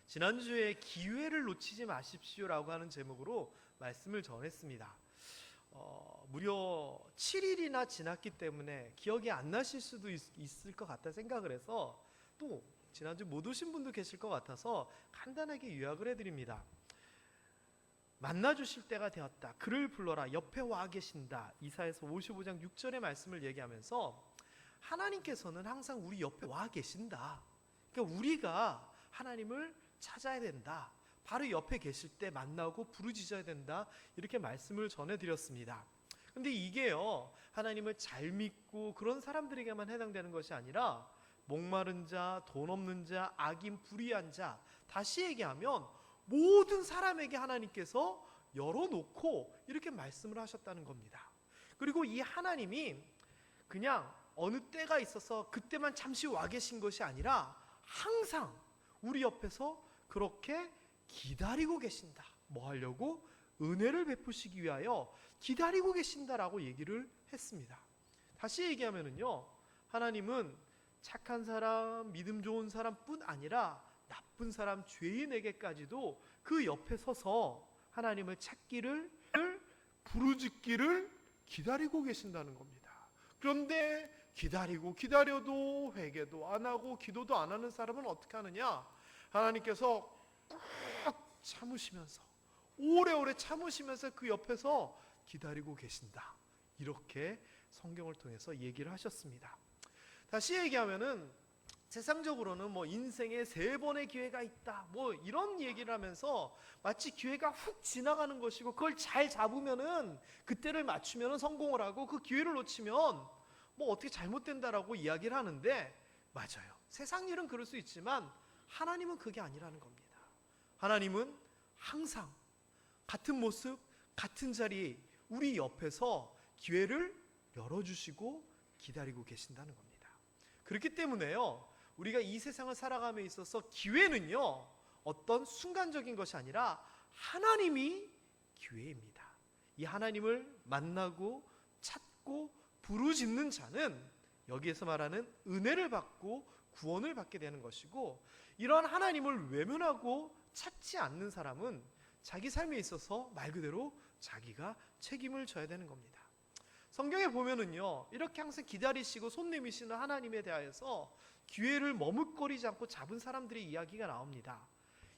지난주에 기회를 놓치지 마십시오라고 하는 제목으로 말씀을 전했습니다. 무려 7일이나 지났기 때문에 기억이 안 나실 수도 있을 것 같다 생각을 해서, 또 지난주 못 오신 분도 계실 것 같아서 간단하게 요약을 해드립니다. 만나주실 때가 되었다. 그를 불러라. 옆에 와 계신다. 이사야서 55장 6절의 말씀을 얘기하면서 하나님께서는 항상 우리 옆에 와 계신다. 그러니까 우리가 하나님을 찾아야 된다. 바로 옆에 계실 때 만나고 부르짖어야 된다. 이렇게 말씀을 전해드렸습니다. 근데 이게요, 하나님을 잘 믿고 그런 사람들에게만 해당되는 것이 아니라 목마른 자, 돈 없는 자, 악인, 불의한 자, 다시 얘기하면 모든 사람에게 하나님께서 열어놓고 이렇게 말씀을 하셨다는 겁니다. 그리고 이 하나님이 그냥 어느 때가 있어서 그때만 잠시 와 계신 것이 아니라 항상 우리 옆에서 그렇게 기다리고 계신다. 뭐 하려고? 은혜를 베푸시기 위하여 기다리고 계신다라고 얘기를 했습니다. 다시 얘기하면요, 하나님은 착한 사람, 믿음 좋은 사람뿐 아니라 나쁜 사람, 죄인에게까지도 그 옆에 서서 하나님을 찾기를, 부르짖기를 기다리고 계신다는 겁니다. 그런데 기다려도 회개도 안 하고 기도도 안 하는 사람은 어떻게 하느냐? 하나님께서 꾹 참으시면서, 오래오래 참으시면서 그 옆에서 기다리고 계신다. 이렇게 성경을 통해서 얘기를 하셨습니다. 다시 얘기하면은 세상적으로는 뭐 인생에 3번의 기회가 있다, 뭐 이런 얘기를 하면서 마치 기회가 훅 지나가는 것이고 그걸 잘 잡으면은, 그때를 맞추면은 성공을 하고 그 기회를 놓치면 뭐 어떻게 잘못된다라고 이야기를 하는데, 맞아요. 세상 일은 그럴 수 있지만 하나님은 그게 아니라는 겁니다. 하나님은 항상 같은 모습, 같은 자리 우리 옆에서 기회를 열어주시고 기다리고 계신다는 겁니다. 그렇기 때문에요, 우리가 이 세상을 살아감에 있어서 기회는요, 어떤 순간적인 것이 아니라 하나님이 기회입니다. 이 하나님을 만나고 찾고 부르짖는 자는 여기에서 말하는 은혜를 받고 구원을 받게 되는 것이고, 이러한 하나님을 외면하고 찾지 않는 사람은 자기 삶에 있어서 말 그대로 자기가 책임을 져야 되는 겁니다. 성경에 보면은요, 이렇게 항상 기다리시고 손 내미시는 하나님에 대하여서 기회를 머뭇거리지 않고 잡은 사람들의 이야기가 나옵니다.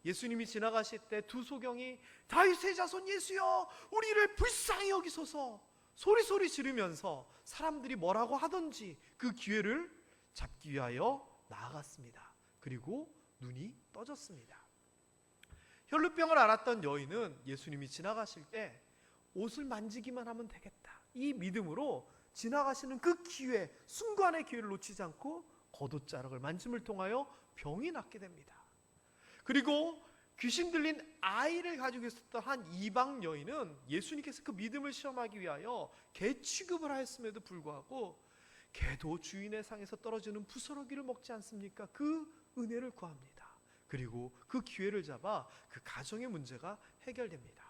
예수님이 지나가실 때 두 소경이 다윗의 자손 예수여 우리를 불쌍히 여기소서 소리 지르면서 사람들이 뭐라고 하던지 그 기회를 잡기 위하여 나아갔습니다. 그리고 눈이 떠졌습니다. 혈루병을 앓았던 여인은 예수님이 지나가실 때 옷을 만지기만 하면 되겠다, 이 믿음으로 지나가시는 그 기회, 순간의 기회를 놓치지 않고 겉옷자락을 만짐을 통하여 병이 낫게 됩니다. 그리고 귀신 들린 아이를 가지고 있었던 한 이방 여인은 예수님께서 그 믿음을 시험하기 위하여 개 취급을 하였음에도 불구하고 개도 주인의 상에서 떨어지는 부스러기를 먹지 않습니까? 그 은혜를 구합니다. 그리고 그 기회를 잡아 그 가정의 문제가 해결됩니다.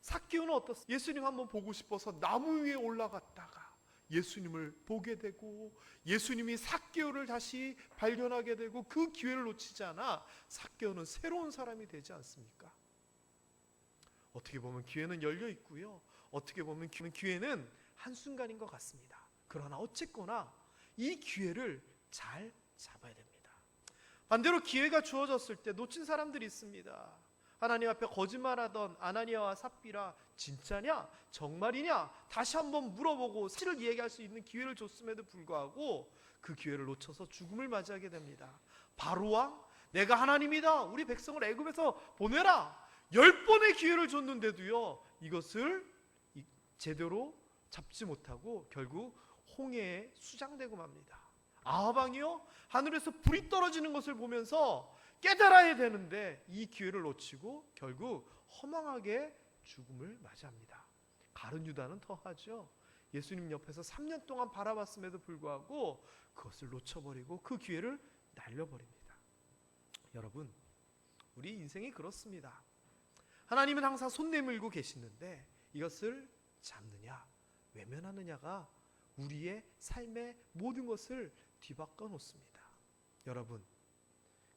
삭개오는 어떻습니까? 예수님 한번 보고 싶어서 나무 위에 올라갔다가 예수님을 보게 되고, 예수님이 삭개오를 다시 발견하게 되고, 그 기회를 놓치지 않아 삭개오는 새로운 사람이 되지 않습니까? 어떻게 보면 기회는 열려 있고요, 어떻게 보면 기회는 한순간인 것 같습니다. 그러나 어쨌거나 이 기회를 잘 잡아야 됩니다. 반대로 기회가 주어졌을 때 놓친 사람들이 있습니다. 하나님 앞에 거짓말하던 아나니아와 삽비라, 진짜냐? 정말이냐? 다시 한번 물어보고 사실을 이야기할 수 있는 기회를 줬음에도 불구하고 그 기회를 놓쳐서 죽음을 맞이하게 됩니다. 바로왕, 내가 하나님이다, 우리 백성을 애굽에서 보내라, 10번의 기회를 줬는데도요, 이것을 제대로 잡지 못하고 결국 홍해에 수장되고 맙니다. 아하방이요, 하늘에서 불이 떨어지는 것을 보면서 깨달아야 되는데 이 기회를 놓치고 결국 허망하게 죽음을 맞이합니다. 가룟 유다는 더하죠. 예수님 옆에서 3년 동안 바라봤음에도 불구하고 그것을 놓쳐버리고 그 기회를 날려버립니다. 여러분, 우리 인생이 그렇습니다. 하나님은 항상 손 내밀고 계시는데 이것을 잡느냐 외면하느냐가 우리의 삶의 모든 것을 뒤바꿔 놓습니다. 여러분,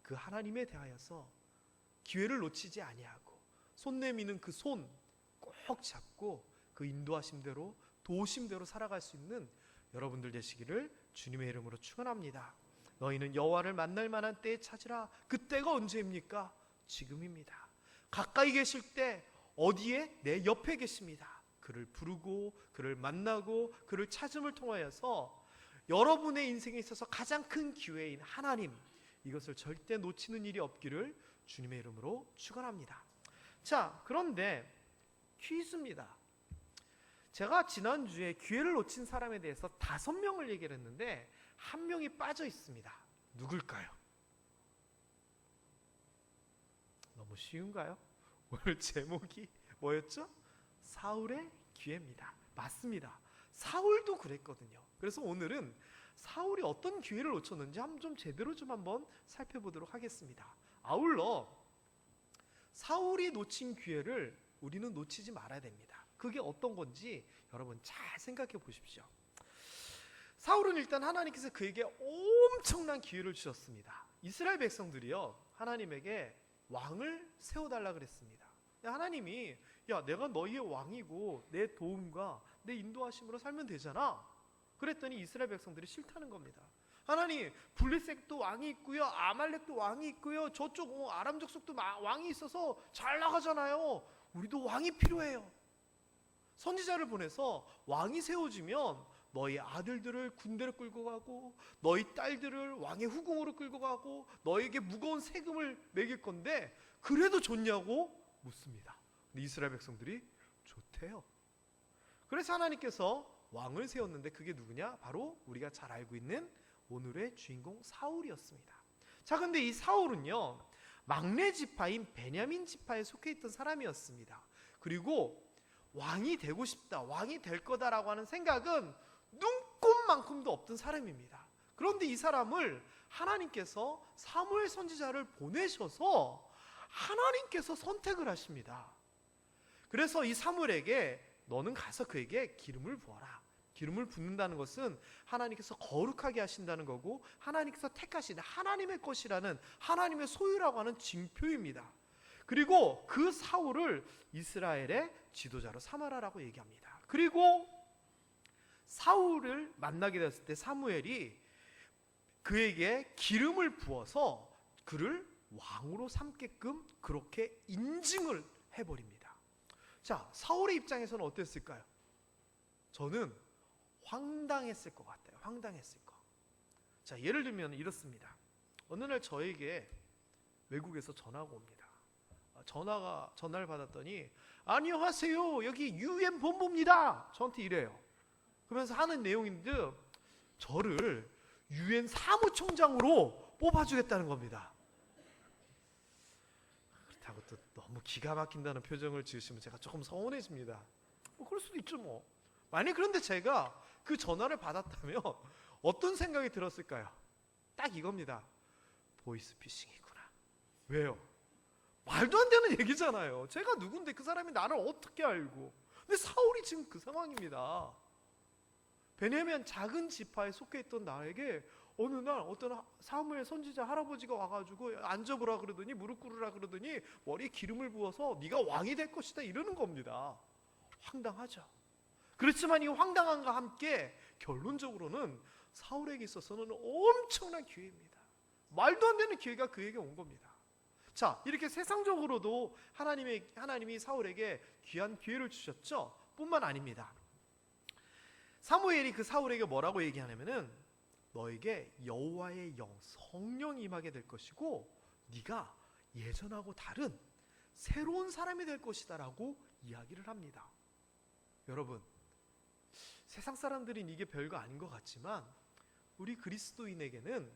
그 하나님에 대하여서 기회를 놓치지 아니하고 손 내미는 그 손 꼭 잡고 그 인도하심대로 도우심대로 살아갈 수 있는 여러분들 되시기를 주님의 이름으로 축원합니다. 너희는 여호와를 만날 만한 때에 찾으라. 그때가 언제입니까? 지금입니다. 가까이 계실 때 어디에? 내 옆에 계십니다. 그를 부르고 그를 만나고 그를 찾음을 통하여서 여러분의 인생에 있어서 가장 큰 기회인 하나님, 이것을 절대 놓치는 일이 없기를 주님의 이름으로 축원합니다. 자, 그런데 퀴즈입니다. 제가 지난주에 기회를 놓친 사람에 대해서 5명을 얘기를 했는데 한 명이 빠져 있습니다. 누굴까요? 너무 쉬운가요? 오늘 제목이 뭐였죠? 사울의 기회입니다. 맞습니다. 사울도 그랬거든요. 그래서 오늘은 사울이 어떤 기회를 놓쳤는지 한번 제대로 한번 살펴보도록 하겠습니다. 아울러 사울이 놓친 기회를 우리는 놓치지 말아야 됩니다. 그게 어떤 건지 여러분 잘 생각해 보십시오. 사울은 일단 하나님께서 그에게 엄청난 기회를 주셨습니다. 이스라엘 백성들이요, 하나님에게 왕을 세워달라 그랬습니다. 하나님이 내가 너희의 왕이고 내 도움과 내 인도하심으로 살면 되잖아. 그랬더니 이스라엘 백성들이 싫다는 겁니다. 하나님, 블레셋도 왕이 있고요, 아말렉도 왕이 있고요, 저쪽 아람 족속도 왕이 있어서 잘 나가잖아요. 우리도 왕이 필요해요. 선지자를 보내서 왕이 세워지면 너희 아들들을 군대로 끌고 가고 너희 딸들을 왕의 후궁으로 끌고 가고 너에게 무거운 세금을 매길 건데 그래도 좋냐고 묻습니다. 근데 이스라엘 백성들이 좋대요. 그래서 하나님께서 왕을 세웠는데 그게 누구냐? 바로 우리가 잘 알고 있는 오늘의 주인공 사울이었습니다. 자, 근데 이 사울은요, 막내 지파인 베냐민 지파에 속해 있던 사람이었습니다. 그리고 왕이 되고 싶다, 왕이 될 거다라고 하는 생각은 눈꼽만큼도 없던 사람입니다. 그런데 이 사람을 하나님께서 사무엘 선지자를 보내셔서 하나님께서 선택을 하십니다. 그래서 이 사무엘에게 너는 가서 그에게 기름을 부어라. 기름을 붓는다는 것은 하나님께서 거룩하게 하신다는 거고 하나님께서 택하신 하나님의 것이라는 하나님의 소유라고 하는 징표입니다. 그리고 그 사울을 이스라엘의 지도자로 삼아라라고 얘기합니다. 그리고 사울을 만나게 됐을 때 사무엘이 그에게 기름을 부어서 그를 왕으로 삼게끔 그렇게 인증을 해버립니다. 자, 사울의 입장에서는 어땠을까요? 저는 황당했을 것 같아요. 황당했을 거. 자, 예를 들면 이렇습니다. 어느 날 저에게 외국에서 전화가 옵니다. 전화를 받았더니 안녕하세요, 여기 UN 본부입니다. 저한테 이래요. 그러면서 하는 내용인데 저를 UN 사무총장으로 뽑아주겠다는 겁니다. 그렇다고 또 너무 기가 막힌다는 표정을 지으시면 제가 조금 서운해집니다. 그럴 수도 있죠 뭐. 만약 그런데 제가 그 전화를 받았다면 어떤 생각이 들었을까요? 딱 이겁니다. 보이스피싱이구나. 왜요? 말도 안 되는 얘기잖아요. 제가 누군데 그 사람이 나를 어떻게 알고. 근데 사울이 지금 그 상황입니다. 베냐민 작은 지파에 속해 있던 나에게 어느 날 어떤 사무엘 선지자 할아버지가 와가지고 앉아보라 그러더니 무릎 꿇으라 그러더니 머리에 기름을 부어서 네가 왕이 될 것이다 이러는 겁니다. 황당하죠. 그렇지만 이 황당함과 함께 결론적으로는 사울에게 있어서는 엄청난 기회입니다. 말도 안 되는 기회가 그에게 온 겁니다. 자, 이렇게 세상적으로도 하나님이 사울에게 귀한 기회를 주셨죠. 뿐만 아닙니다. 사무엘이 그 사울에게 뭐라고 얘기하냐면은 너에게 여호와의 영, 성령이 임하게 될 것이고 네가 예전하고 다른 새로운 사람이 될 것이다 라고 이야기를 합니다. 여러분, 세상 사람들은 이게 별거 아닌 것 같지만 우리 그리스도인에게는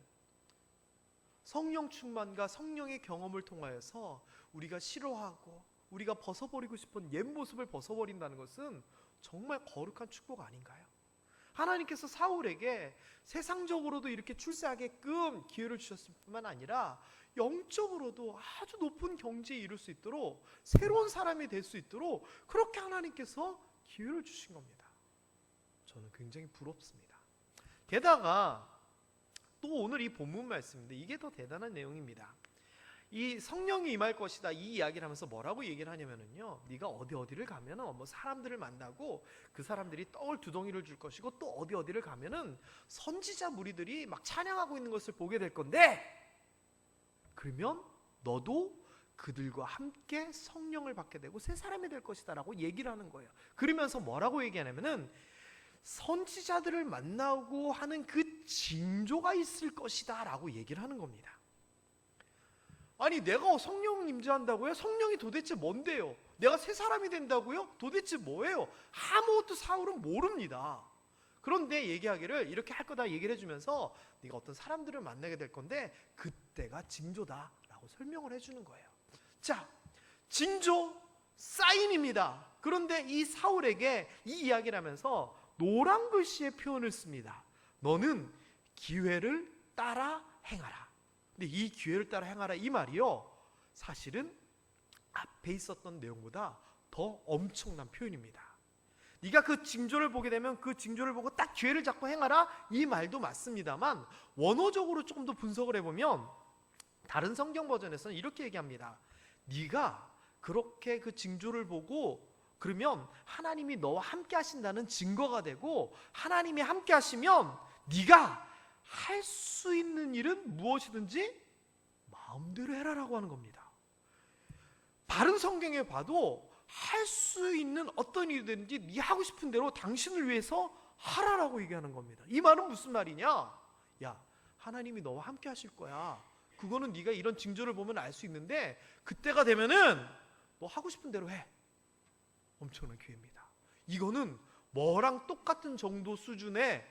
성령 충만과 성령의 경험을 통하여서 우리가 싫어하고 우리가 벗어버리고 싶은 옛 모습을 벗어버린다는 것은 정말 거룩한 축복 아닌가요? 하나님께서 사울에게 세상적으로도 이렇게 출세하게끔 기회를 주셨을 뿐만 아니라 영적으로도 아주 높은 경지에 이룰 수 있도록 새로운 사람이 될 수 있도록 그렇게 하나님께서 기회를 주신 겁니다. 저는 굉장히 부럽습니다. 게다가 또 오늘 이 본문 말씀인데 이게 더 대단한 내용입니다. 이 성령이 임할 것이다 이 이야기를 하면서 뭐라고 얘기를 하냐면요, 네가 어디를 가면은 뭐 사람들을 만나고 그 사람들이 떡을 2덩이를 줄 것이고, 또 어디를 가면은 선지자 무리들이 막 찬양하고 있는 것을 보게 될 건데, 그러면 너도 그들과 함께 성령을 받게 되고 새 사람이 될 것이다 라고 얘기를 하는 거예요. 그러면서 뭐라고 얘기하냐면은 선지자들을 만나고 하는 그 징조가 있을 것이다 라고 얘기를 하는 겁니다. 아니, 내가 성령 임재한다고요? 성령이 도대체 뭔데요? 내가 새 사람이 된다고요? 도대체 뭐예요? 아무것도 사울은 모릅니다. 그런데 얘기하기를 이렇게 할 거다 얘기를 해주면서 네가 어떤 사람들을 만나게 될 건데 그때가 징조다 라고 설명을 해주는 거예요. 자, 징조, 사인입니다. 그런데 이 사울에게 이 이야기를 하면서 노란 글씨의 표현을 씁니다. 너는 기회를 따라 행하라. 근데 이 기회를 따라 행하라 이 말이요, 사실은 앞에 있었던 내용보다 더 엄청난 표현입니다. 네가 그 징조를 보게 되면 그 징조를 보고 딱 기회를 잡고 행하라 이 말도 맞습니다만, 원어적으로 조금 더 분석을 해보면 다른 성경 버전에서는 이렇게 얘기합니다. 네가 그렇게 그 징조를 보고 그러면 하나님이 너와 함께 하신다는 증거가 되고, 하나님이 함께 하시면 네가 할 수 있는 일은 무엇이든지 마음대로 해라라고 하는 겁니다. 바른 성경에 봐도 할 수 있는 어떤 일이든지 네 하고 싶은 대로 당신을 위해서 하라라고 얘기하는 겁니다. 이 말은 무슨 말이냐? 야, 하나님이 너와 함께 하실 거야. 그거는 네가 이런 징조를 보면 알 수 있는데 그때가 되면은 너 하고 싶은 대로 해. 엄청난 기회입니다. 이거는 뭐랑 똑같은 정도 수준의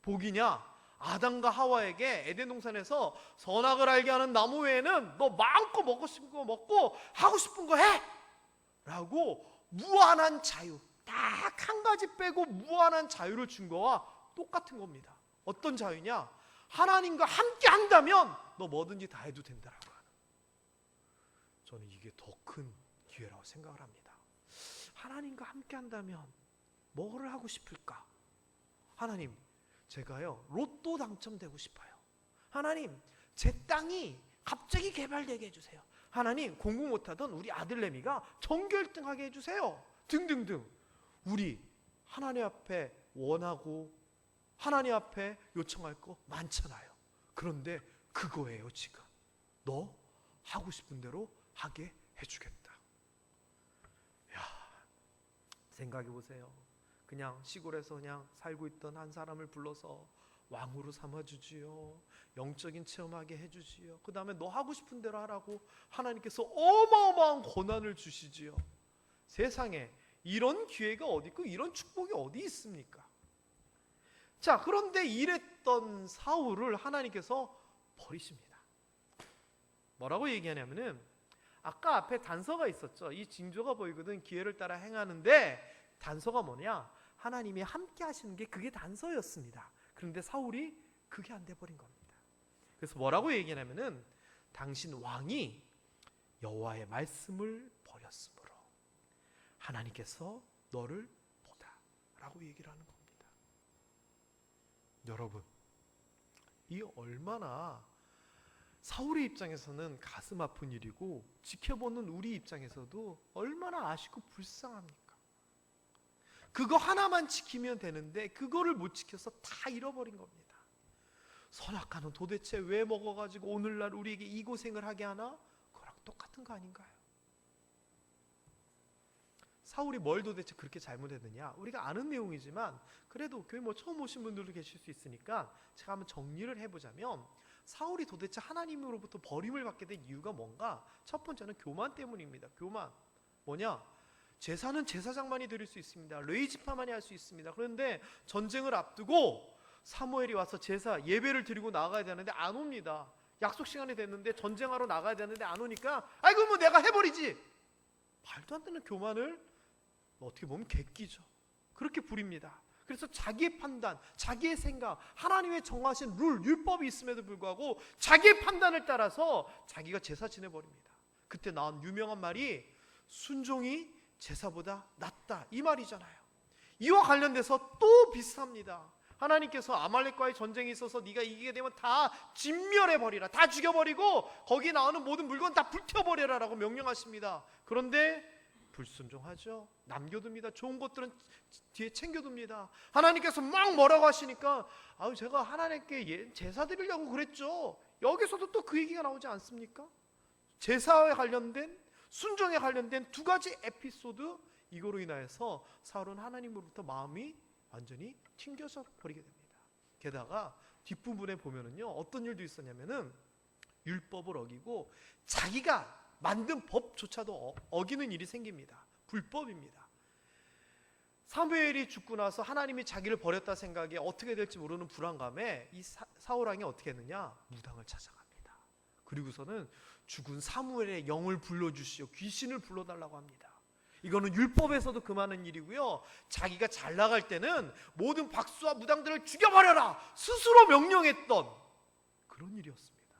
복이냐? 아담과 하와에게 에덴 동산에서 선악을 알게 하는 나무 외에는 너 마음껏 먹고 싶은 거 먹고 하고 싶은 거 해! 라고 무한한 자유, 딱 한 가지 빼고 무한한 자유를 준 거와 똑같은 겁니다. 어떤 자유냐? 하나님과 함께 한다면 너 뭐든지 다 해도 된다라고 하는. 저는 이게 더 큰 기회라고 생각을 합니다. 하나님과 함께 한다면 뭐를 하고 싶을까? 하나님, 제가요 로또 당첨되고 싶어요. 하나님, 제 땅이 갑자기 개발되게 해주세요. 하나님, 공부 못하던 우리 아들내미가 전교 1등하게 해주세요. 등등등. 우리 하나님 앞에 원하고 하나님 앞에 요청할 거 많잖아요. 그런데 그거예요. 지금 너 하고 싶은 대로 하게 해주겠다. 야, 생각해 보세요. 그냥 시골에서 그냥 살고 있던 한 사람을 불러서 왕으로 삼아주지요. 영적인 체험하게 해주지요. 그 다음에 너 하고 싶은 대로 하라고 하나님께서 어마어마한 권한을 주시지요. 세상에 이런 기회가 어디 있고 이런 축복이 어디 있습니까? 자, 그런데 이랬던 사울을 하나님께서 버리십니다. 뭐라고 얘기하냐면은 아까 앞에 단서가 있었죠. 이 징조가 보이거든 기회를 따라 행하는데 단서가 뭐냐? 하나님이 함께 하시는 게 그게 단서였습니다. 그런데 사울이 그게 안 돼 버린 겁니다. 그래서 뭐라고 얘기하냐면은 당신 왕이 여호와의 말씀을 버렸으므로 하나님께서 너를 보다라고 얘기를 하는 겁니다. 여러분, 이 얼마나 사울의 입장에서는 가슴 아픈 일이고 지켜보는 우리 입장에서도 얼마나 아쉽고 불쌍합니까? 그거 하나만 지키면 되는데 그거를 못 지켜서 다 잃어버린 겁니다. 선악과는 도대체 왜 먹어가지고 오늘날 우리에게 이 고생을 하게 하나? 그거랑 똑같은 거 아닌가요? 사울이 뭘 도대체 그렇게 잘못했느냐? 우리가 아는 내용이지만 그래도 교회 뭐 처음 오신 분들도 계실 수 있으니까 제가 한번 정리를 해보자면, 사울이 도대체 하나님으로부터 버림을 받게 된 이유가 뭔가? 첫 번째는 교만 때문입니다. 교만. 뭐냐? 제사는 제사장만이 드릴 수 있습니다. 레위지파만이 할 수 있습니다. 그런데 전쟁을 앞두고 사무엘이 와서 제사 예배를 드리고 나가야 되는데 안 옵니다. 약속 시간이 됐는데 전쟁하러 나가야 되는데 안 오니까 아이고 뭐 내가 해버리지. 말도 안 되는 교만을 어떻게 보면 객기죠. 그렇게 부립니다. 그래서 자기의 판단, 자기의 생각, 하나님의 정하신 룰, 율법이 있음에도 불구하고 자기의 판단을 따라서 자기가 제사 지내버립니다. 그때 나온 유명한 말이 순종이 제사보다 낫다 이 말이잖아요. 이와 관련돼서 또 비슷합니다. 하나님께서 아말렉과의 전쟁이 있어서 네가 이기게 되면 다 진멸해버리라, 다 죽여버리고 거기 나오는 모든 물건 다 불태워버려라 라고 명령하십니다. 그런데 불순종하죠. 남겨둡니다. 좋은 것들은 뒤에 챙겨둡니다. 하나님께서 막 뭐라고 하시니까 제가 하나님께 제사 드리려고 그랬죠. 여기서도 또 그 얘기가 나오지 않습니까? 제사에 관련된, 순종에 관련된 두 가지 에피소드, 이거로 인하여서 사울은 하나님으로부터 마음이 완전히 튕겨져 버리게 됩니다. 게다가 뒷부분에 보면은요, 어떤 일도 있었냐면은 율법을 어기고 자기가 만든 법조차도 어기는 일이 생깁니다. 불법입니다. 사무엘이 죽고 나서 하나님이 자기를 버렸다 생각에 어떻게 될지 모르는 불안감에 이 사울 왕이 어떻게 했느냐? 무당을 찾아갑니다. 그리고서는 죽은 사무엘의 영을 불러주시오, 귀신을 불러달라고 합니다. 이거는 율법에서도 금하는 일이고요, 자기가 잘 나갈 때는 모든 박수와 무당들을 죽여버려라 스스로 명령했던 그런 일이었습니다.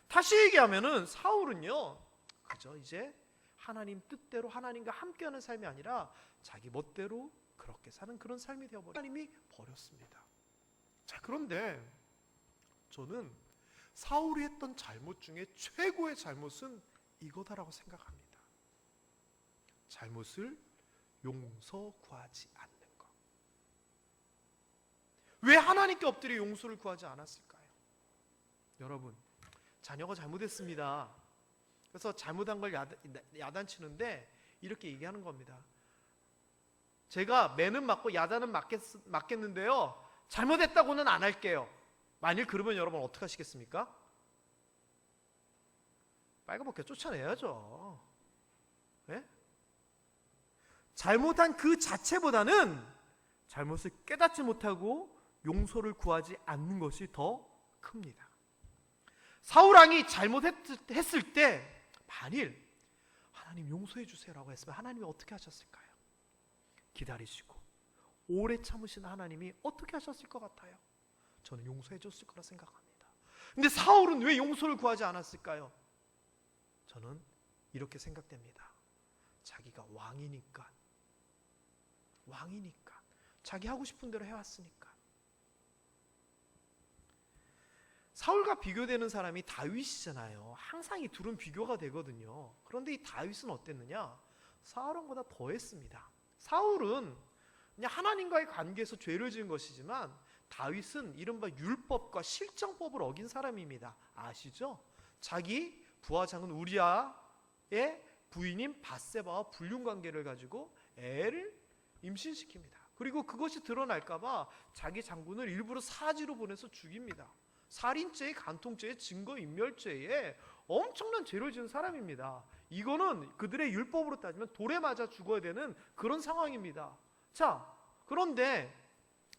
다시 얘기하면은 사울은요, 그저 이제 하나님 뜻대로 하나님과 함께하는 삶이 아니라 자기 멋대로 그렇게 사는 그런 삶이 되어버려 하나님이 버렸습니다. 자, 그런데 저는 사울이 했던 잘못 중에 최고의 잘못은 이거다라고 생각합니다. 잘못을 용서 구하지 않는 것. 왜 하나님께 엎드려 용서를 구하지 않았을까요? 여러분, 자녀가 잘못했습니다. 그래서 잘못한 걸 야단치는데 이렇게 얘기하는 겁니다. 제가 매는 맞고 야단은 맞겠는데요, 잘못했다고는 안 할게요. 만일 그러면 여러분 어떻게 하시겠습니까? 빨간벗겨 쫓아내야죠. 네? 잘못한 그 자체보다는 잘못을 깨닫지 못하고 용서를 구하지 않는 것이 더 큽니다. 사울왕이 잘못했을 때 만일 하나님 용서해 주세요라고 했으면 하나님이 어떻게 하셨을까요? 기다리시고 오래 참으신 하나님이 어떻게 하셨을 것 같아요? 저는 용서해 줬을 거라 생각합니다. 근데 사울은 왜 용서를 구하지 않았을까요? 저는 이렇게 생각됩니다. 자기가 왕이니까, 자기 하고 싶은 대로 해왔으니까. 사울과 비교되는 사람이 다윗이잖아요. 항상 이 둘은 비교가 되거든요. 그런데 이 다윗은 어땠느냐? 사울보다 더했습니다. 사울은 그냥 하나님과의 관계에서 죄를 지은 것이지만 다윗은 이른바 율법과 실정법을 어긴 사람입니다. 아시죠? 자기 부하장은 우리아의 부인인 밧세바와 불륜관계를 가지고 애를 임신시킵니다. 그리고 그것이 드러날까봐 자기 장군을 일부러 사지로 보내서 죽입니다. 살인죄, 간통죄, 증거인멸죄에 엄청난 죄를 지은 사람입니다. 이거는 그들의 율법으로 따지면 돌에 맞아 죽어야 되는 그런 상황입니다. 자, 그런데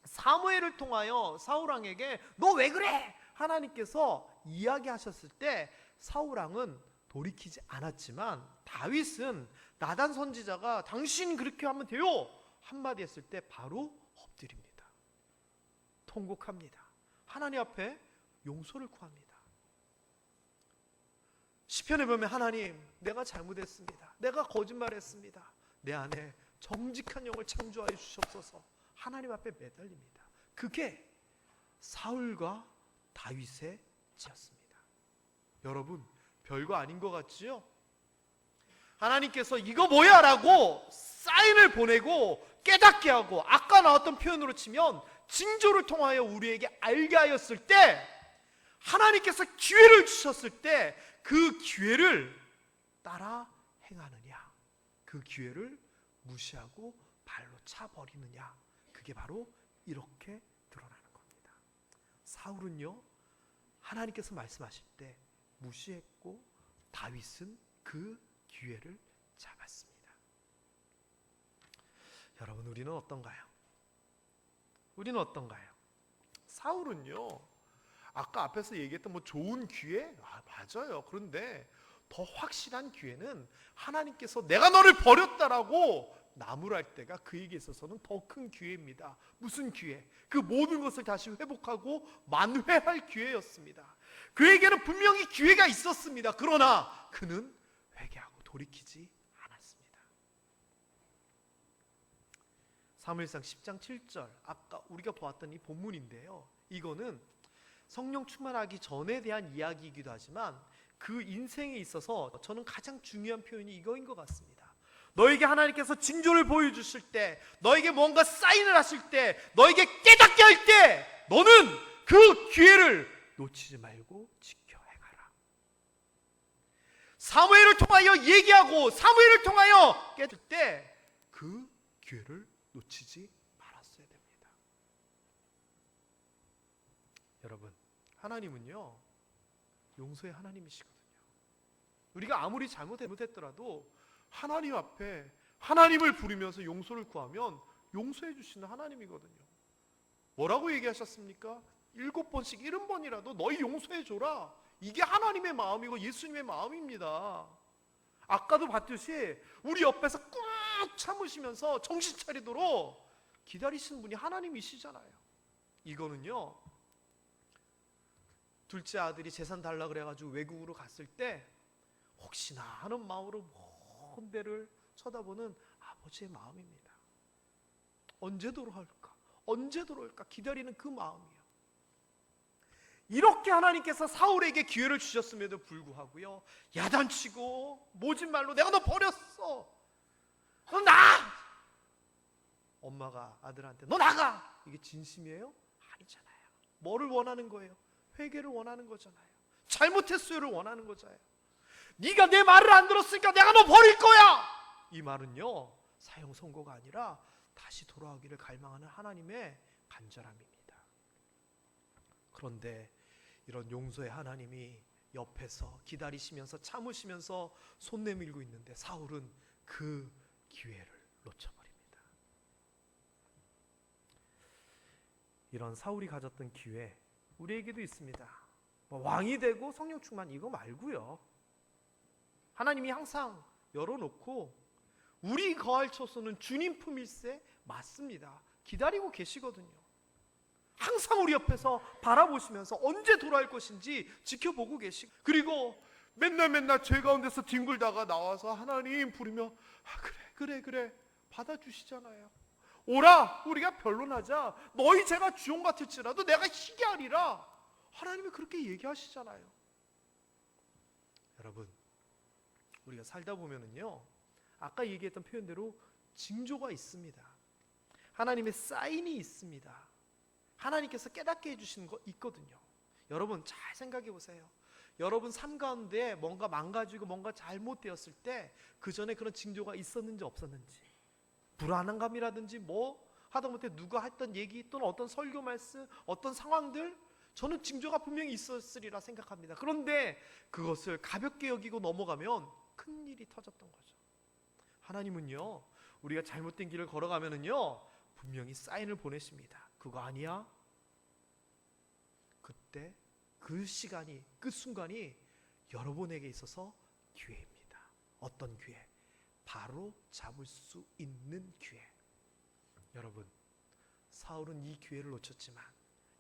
사무엘을 통하여 사울왕에게 너 왜 그래? 하나님께서 이야기하셨을 때 사울왕은 돌이키지 않았지만 다윗은 나단 선지자가 당신 그렇게 하면 돼요 한마디 했을 때 바로 엎드립니다. 통곡합니다. 하나님 앞에 용서를 구합니다. 시편에 보면 하나님, 내가 잘못했습니다. 내가 거짓말했습니다. 내 안에 정직한 영을 창조하여 주시옵소서. 하나님 앞에 매달립니다. 그게 사울과 다윗의 지였습니다. 여러분, 별거 아닌 것 같지요? 하나님께서 이거 뭐야? 라고 사인을 보내고 깨닫게 하고, 아까 나왔던 표현으로 치면 징조를 통하여 우리에게 알게 하였을 때, 하나님께서 기회를 주셨을 때 그 기회를 따라 행하느냐, 그 기회를 무시하고 발로 차버리느냐, 그게 바로 이렇게 드러나는 겁니다. 사울은요, 하나님께서 말씀하실 때 무시했고 다윗은 그 기회를 잡았습니다. 여러분, 우리는 어떤가요? 우리는 어떤가요? 사울은요, 아까 앞에서 얘기했던 뭐 좋은 기회? 맞아요. 그런데 더 확실한 기회는 하나님께서 내가 너를 버렸다라고 나무랄 때가 그에게 있어서는 더 큰 기회입니다. 무슨 기회? 그 모든 것을 다시 회복하고 만회할 기회였습니다. 그에게는 분명히 기회가 있었습니다. 그러나 그는 회개하고 돌이키지 않았습니다. 사무엘상 10장 7절, 아까 우리가 보았던 이 본문인데요, 이거는 성령 충만하기 전에 대한 이야기이기도 하지만 그 인생에 있어서 저는 가장 중요한 표현이 이거인 것 같습니다. 너에게 하나님께서 징조를 보여주실 때, 너에게 뭔가 사인을 하실 때, 너에게 깨닫게 할 때 너는 그 기회를 놓치지 말고 지켜 행하라. 사무엘을 통하여 얘기하고 사무엘을 통하여 깨질 때 그 기회를 놓치지 말았어야 됩니다. 여러분, 하나님은요 용서의 하나님이시거든요. 우리가 아무리 잘못했더라도 하나님 앞에 하나님을 부르면서 용서를 구하면 용서해 주시는 하나님이거든요. 뭐라고 얘기하셨습니까? 7번씩 70번이라도 너희 용서해 줘라. 이게 하나님의 마음이고 예수님의 마음입니다. 아까도 봤듯이 우리 옆에서 꾹 참으시면서 정신 차리도록 기다리시는 분이 하나님이시잖아요. 이거는요, 둘째 아들이 재산 달라 그래가지고 외국으로 갔을 때 혹시나 하는 마음으로 먼 데를 쳐다보는 아버지의 마음입니다. 언제 돌아올까? 언제 돌아올까? 기다리는 그 마음이에요. 이렇게 하나님께서 사울에게 기회를 주셨음에도 불구하고요, 야단치고 모진 말로 내가 너 버렸어, 너 나! 엄마가 아들한테 너 나가! 이게 진심이에요? 아니잖아요. 뭐를 원하는 거예요? 회개를 원하는 거잖아요. 잘못했어요를 원하는 거잖아요. 네가 내 말을 안 들었으니까 내가 너 버릴 거야! 이 말은요 사형 선고가 아니라 다시 돌아오기를 갈망하는 하나님의 간절함입니다. 그런데 이런 용서의 하나님이 옆에서 기다리시면서 참으시면서 손 내밀고 있는데 사울은 그 기회를 놓쳐버립니다. 이런 사울이 가졌던 기회 우리에게도 있습니다. 왕이 되고 성령 충만 이거 말고요, 하나님이 항상 열어놓고 우리 거할 처소는 주님 품일세 맞습니다. 기다리고 계시거든요. 항상 우리 옆에서 바라보시면서 언제 돌아올 것인지 지켜보고 계시고, 그리고 맨날 죄 가운데서 뒹굴다가 나와서 하나님 부르며 그래 받아주시잖아요. 오라 우리가 변론하자. 너희 죄가 주홍 같을지라도 내가 희게 하리라. 하나님이 그렇게 얘기하시잖아요. 여러분, 우리가 살다 보면은요 아까 얘기했던 표현대로 징조가 있습니다. 하나님의 사인이 있습니다. 하나님께서 깨닫게 해주시는 거 있거든요. 여러분 잘 생각해 보세요. 여러분 삶 가운데 뭔가 망가지고 뭔가 잘못되었을 때 그 전에 그런 징조가 있었는지 없었는지, 불안감이라든지 뭐 하다못해 누가 했던 얘기 또는 어떤 설교 말씀, 어떤 상황들, 저는 징조가 분명히 있었으리라 생각합니다. 그런데 그것을 가볍게 여기고 넘어가면 큰일이 터졌던 거죠. 하나님은요 우리가 잘못된 길을 걸어가면은요 분명히 사인을 보내십니다. 그거 아니야? 그때 그 시간이, 그 순간이 여러분에게 있어서 기회입니다. 어떤 기회? 바로 잡을 수 있는 기회. 여러분, 사울은 이 기회를 놓쳤지만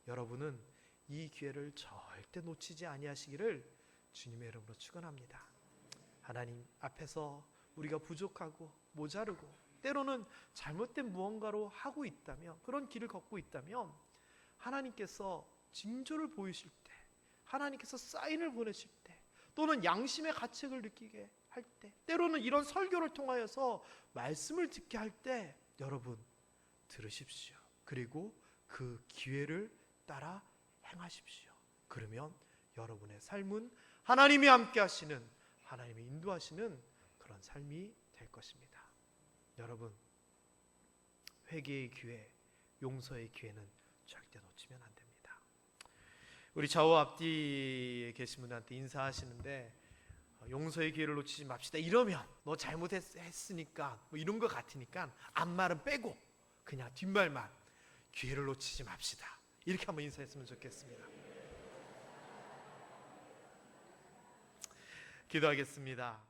여러분은 이 기회를 절대 놓치지 아니하시기를 주님의 이름으로 축원합니다. 하나님 앞에서 우리가 부족하고 모자르고 때로는 잘못된 무언가로 하고 있다면, 그런 길을 걷고 있다면 하나님께서 징조를 보이실 때, 하나님께서 사인을 보내실 때, 또는 양심의 가책을 느끼게 할 때, 때로는 이런 설교를 통하여서 말씀을 듣게 할 때 여러분 들으십시오. 그리고 그 기회를 따라 행하십시오. 그러면 여러분의 삶은 하나님이 함께 하시는, 하나님이 인도하시는 그런 삶이 될 것입니다. 여러분, 회개의 기회, 용서의 기회는 절대 놓치면 안 됩니다. 우리 좌우 앞뒤에 계신 분한테 인사하시는데 용서의 기회를 놓치지 맙시다 이러면 너 잘못했으니까 뭐 이런 거 같으니까 앞말은 빼고 그냥 뒷말만 기회를 놓치지 맙시다 이렇게 한번 인사했으면 좋겠습니다. 기도하겠습니다.